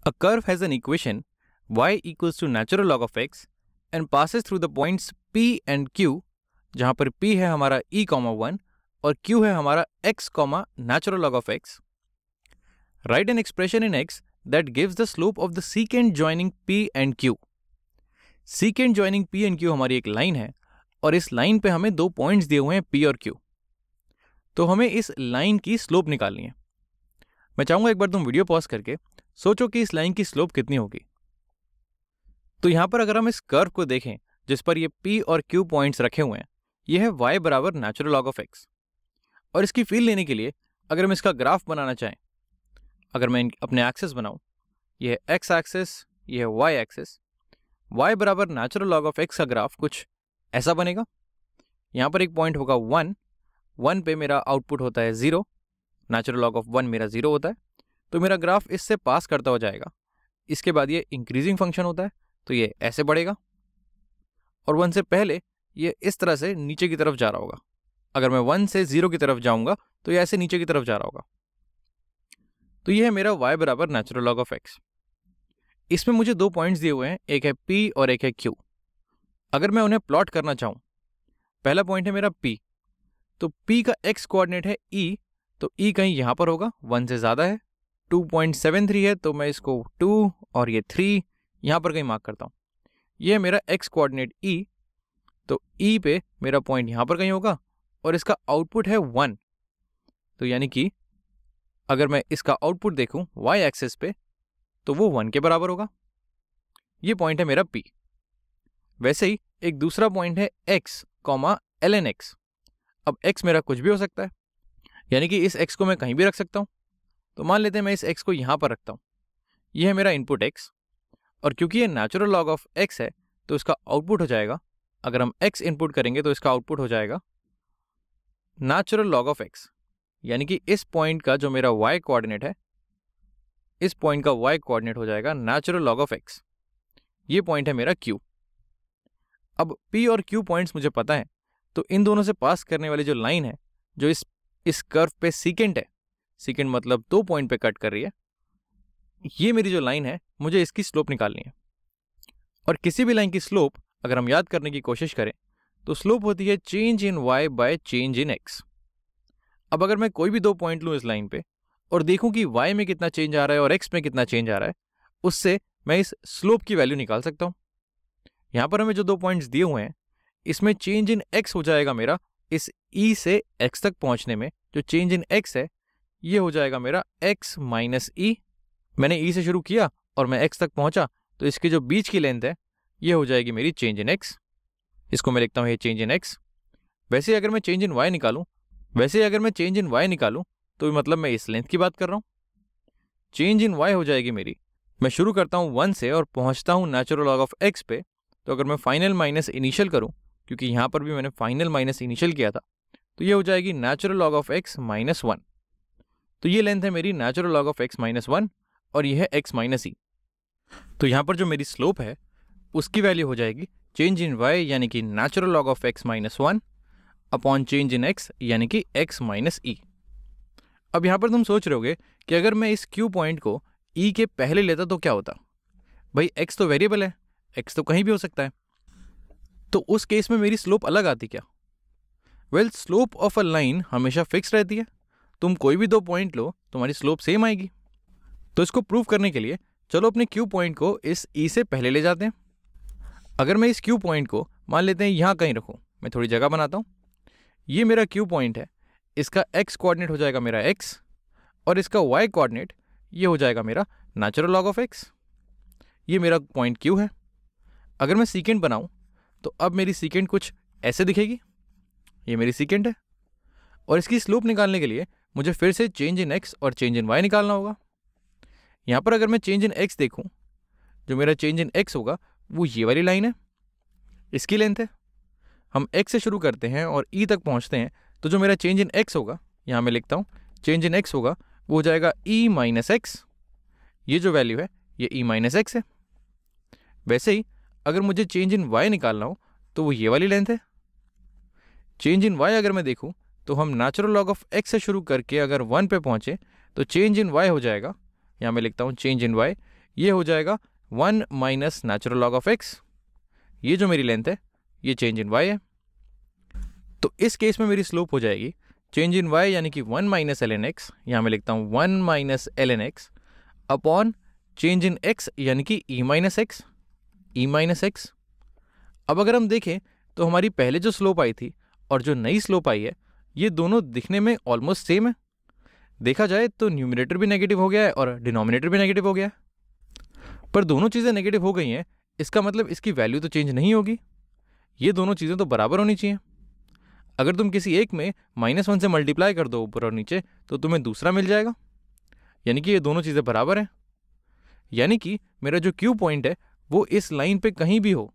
A curve has an equation y equals to natural log of x and passes through the points P and Q, जहाँ पर P है हमारा e, 1 और Q है हमारा x, natural log of x. Write an expression in x that gives the slope of the secant joining P and Q. Secant joining P and Q हमारी एक line है और इस लाइन पे हमें दो पॉइंट्स दिए हुए हैं P और Q. तो हमें इस लाइन की स्लोप निकालनी है. मैं चाहूँगा एक बार तुम वीडियो पॉज करके सोचो कि इस लाइन की स्लोप कितनी होगी. तो यहाँ पर अगर हम इस कर्व को देखें जिस पर ये P और Q पॉइंट्स रखे हुए हैं, ये है y बराबर नेचुरल लॉग ऑफ x. और इसकी फील लेने के लिए अगर हम इसका ग्राफ बनाना चाहें, अगर मैं अपने एक्सेस बनाऊं, ये है x एक्सेस, ये है y एक्सेस. y बराबर नेचुरल लॉग ऑफ x का ग्राफ कुछ ऐसा बनेगा. यहाँ पर एक पॉइंट होगा 1 पे मेरा आउटपुट होता है 0, नेचुरल लॉग ऑफ 1 मेरा 0 होता है. तो मेरा ग्राफ इससे पास करता हो जाएगा. इसके बाद ये इंक्रीजिंग फंक्शन होता है, तो ये ऐसे बढ़ेगा और 1 से पहले ये इस तरह से नीचे की तरफ जा रहा होगा. अगर मैं 1 से 0 की तरफ जाऊंगा तो ये ऐसे नीचे की तरफ जा रहा होगा. तो ये है मेरा y बराबर नेचुरल लॉग ऑफ x. इसमें मुझे दो पॉइंट्स दिए हुए हैं, एक है P और एक है Q. अगर मैं उन्हें प्लॉट करना चाहूँ, पहला पॉइंट है मेरा P, तो P का x कोऑर्डिनेट है E, तो E कहीं यहाँ पर होगा, 1 से ज़्यादा है, 2.73 है, तो मैं इसको 2 और ये 3 यहाँ पर कहीं मार्क करता हूँ. ये है मेरा x कोऑर्डिनेट E, तो E पे मेरा पॉइंट यहाँ पर कहीं होगा और इसका आउटपुट है 1. तो यानी कि अगर मैं इसका आउटपुट देखूँ y एक्सिस पे तो वो 1 के बराबर होगा. ये पॉइंट है मेरा P. वैसे ही एक दूसरा पॉइंट है x, ln x. अब x मेरा कुछ भी हो सकता है, यानी कि इस x को मैं कहीं भी रख सकता हूँ. तो मान लेते हैं मैं इस x को यहाँ पर रखता हूँ. यह है मेरा इनपुट x और क्योंकि ये नेचुरल लॉग ऑफ x है तो इसका आउटपुट हो जाएगा, अगर हम x इनपुट करेंगे तो इसका आउटपुट हो जाएगा नेचुरल लॉग ऑफ x. यानी कि इस पॉइंट का जो मेरा y कोऑर्डिनेट है, इस पॉइंट का y कोऑर्डिनेट हो जाएगा नेचुरल लॉग ऑफ x. ये पॉइंट है मेरा q. अब p और q पॉइंट्स मुझे पता है, तो इन दोनों से पास करने वाली जो लाइन है जो इस कर्व पे सीकेंट है, सीकेंट मतलब दो पॉइंट पे कट कर रही है, ये मेरी जो लाइन है मुझे इसकी स्लोप निकालनी है. और किसी भी लाइन की स्लोप अगर हम याद करने की कोशिश करें तो स्लोप होती है change in y by change in x. अब अगर मैं कोई भी दो पॉइंट लूँ इस लाइन पे और देखूं कि y में कितना चेंज आ रहा है और x में कितना चेंज आ रहा है, उससे मैं इस स्लोप की वैल्यू निकाल सकता हूँ. यहाँ पर हमें जो दो पॉइंट्स दिए हुए हैं, इसमें चेंज इन x हो जाएगा मेरा इस e से x तक पहुँचने में. जो चेंज इन x है ये हो जाएगा मेरा x माइनस e. मैंने e से शुरू किया और मैं x तक पहुँचा, तो इसके जो बीच की लेंथ है ये हो जाएगी मेरी चेंज इन x. इसको मैं लिखता हूँ ये चेंज इन x. वैसे अगर मैं चेंज इन y निकालूँ तो मतलब मैं इस लेंथ की बात कर रहा हूँ. चेंज इन y हो जाएगी मेरी, मैं शुरू करता हूँ 1 से और पहुँचता हूँ नेचुरल लॉग ऑफ x पे. तो अगर मैं फाइनल माइनस इनिशियल करूँ, क्योंकि यहाँ पर भी मैंने फाइनल माइनस इनिशियल किया था, तो ये हो जाएगी natural log of x minus 1. तो ये लेंथ है मेरी natural log of x minus 1 और ये है x माइनस e. तो यहाँ पर जो मेरी स्लोप है उसकी वैल्यू हो जाएगी चेंज इन y यानी कि natural log of x minus 1 upon change in x यानी कि x माइनस e. अब यहाँ पर तुम सोच रहे होगे कि अगर मैं इस q पॉइंट को e के पहले लेता तो क्या होता. भाई x तो वेरिएबल है, x तो कहीं भी हो सकता है, तो उस केस में मेरी स्लोप अलग आती क्या. Well, slope of a line हमेशा फिक्स रहती है. तुम कोई भी दो पॉइंट लो, तुम्हारी स्लोप सेम आएगी. तो इसको प्रूव करने के लिए चलो अपने q पॉइंट को इस e से पहले ले जाते हैं. अगर मैं इस q पॉइंट को मान लेते हैं यहाँ कहीं रखूँ, मैं थोड़ी जगह बनाता हूँ. ये मेरा q पॉइंट है, इसका x कोऑर्डिनेट हो जाएगा मेरा x और इसका y कोऑर्डिनेट ये हो जाएगा मेरा नेचुरल लॉग ऑफ x. ये मेरा पॉइंट q है. अगर मैं सीकेंट बनाऊँ तो अब मेरी सीकेंट कुछ ऐसे दिखेगी. ये मेरी सीकेंट है और इसकी स्लोप निकालने के लिए मुझे फिर से चेंज इन x और चेंज इन y निकालना होगा. यहाँ पर अगर मैं चेंज इन x देखूँ, जो मेरा चेंज इन x होगा वो ये वाली लाइन है, इसकी लेंथ है. हम x से शुरू करते हैं और e तक पहुँचते हैं, तो जो मेरा चेंज इन x होगा, यहाँ मैं लिखता हूँ चेंज इन x होगा वो हो जाएगा e माइनस x. ये जो वैल्यू है ये e माइनस x है. वैसे ही अगर मुझे चेंज इन y निकालना हो तो वो ये वाली लेंथ है. चेंज इन y अगर मैं देखूँ तो हम नेचुरल लॉग ऑफ x से शुरू करके अगर 1 पे पहुँचे तो चेंज इन y हो जाएगा, यहाँ मैं लिखता हूँ चेंज इन y ये हो जाएगा 1 minus natural log of x। ये जो मेरी लेंथ है ये चेंज इन y है। तो इस केस में मेरी स्लोप हो जाएगी चेंज इन y यानी कि 1 माइनस एल एन एक्स, यहाँ मैं लिखता हूँ 1 minus L N X upon change in x यानी कि e माइनस एक्स। अब अगर हम देखें तो हमारी पहले जो स्लोप आई थी और जो नई स्लोप आई है ये दोनों दिखने में ऑलमोस्ट सेम है। देखा जाए तो न्यूमरेटर भी नेगेटिव हो गया है और डिनोमिनेटर भी नेगेटिव हो गया है, पर दोनों चीज़ें नेगेटिव हो गई हैं, इसका मतलब इसकी वैल्यू तो चेंज नहीं होगी। ये दोनों चीज़ें तो बराबर होनी चाहिए। अगर तुम किसी एक में -1 से मल्टीप्लाई कर दो ऊपर और नीचे तो तुम्हें दूसरा मिल जाएगा, यानी कि ये दोनों चीज़ें बराबर हैं। यानी कि मेरा जो क्यू पॉइंट है वो इस लाइन पे कहीं भी हो,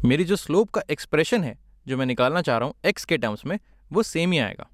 मेरी जो स्लोप का एक्सप्रेशन है जो मैं निकालना चाह रहा हूँ x के टर्म्स में, वो सेम ही आएगा।